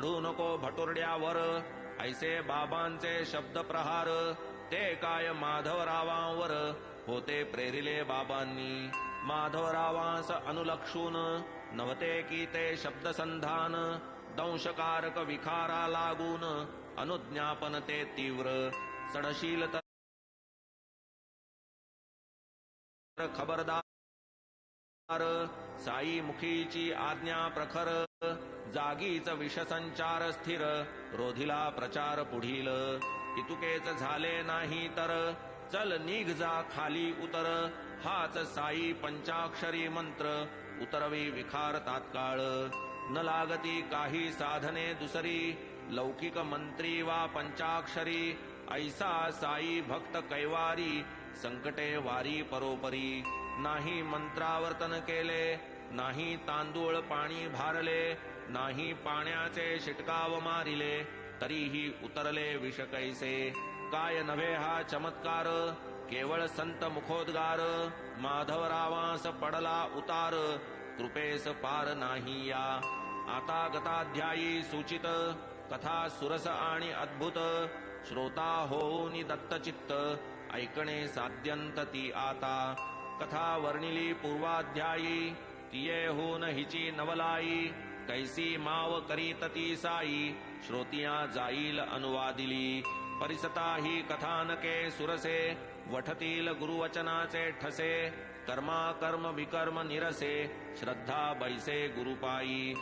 चढू नको भटुरड्यावर ऐसे बाबांचे शब्द प्रहार ते काय माधवरावांवर होते प्रेरिले बाबांनी माधवरावांस अनुलक्षून नव्हते की ते शब्दसंधान दंशकारक विखारा लागून अनुज्ञापन ते तीव्र सडशील तर खबरदार साई मुखीची आज्ञा प्रखर जागीच विषसंचार स्थिर रोधिला प्रचार पुढील इतुकेच झाले नाही तर चल निघ जा खाली उतर हाच साई पंचाक्षरी मंत्र उतरवी विखार तात्काळ न लागती काही साधने दुसरी लौकिक मंत्री वा पंचाक्षरी ऐसा साई भक्त कैवारी संकटे वारी परोपरी नाही मंत्रावर्तन केले नाही तांदूळ पाणी भारले नाही पाण्याचे शिटकाव मारिले तरीही उतरले विष कैसे काय नव्हे हा चमत्कार केवळ संत मुखोद्गार माधवरावास पडला उतार कृपेस पार नाही या आता गताध्यायी सूचित कथा सुरस आणि अद्भुत श्रोता होऊनी दत्तचित्त ऐकणे साध्यंत ती आता कथा वर्णिली पूर्वाध्यायी तिये होऊन हिची नवलाई कैसी माव करीत ती साई श्रोतिया जाईल अनुवादिली परिसता ही कथानके सुरसे वठतील गुरुवचनाचे ठसे कर्मा कर्म विकर्म निरसे श्रद्धा बैसे गुरुपायी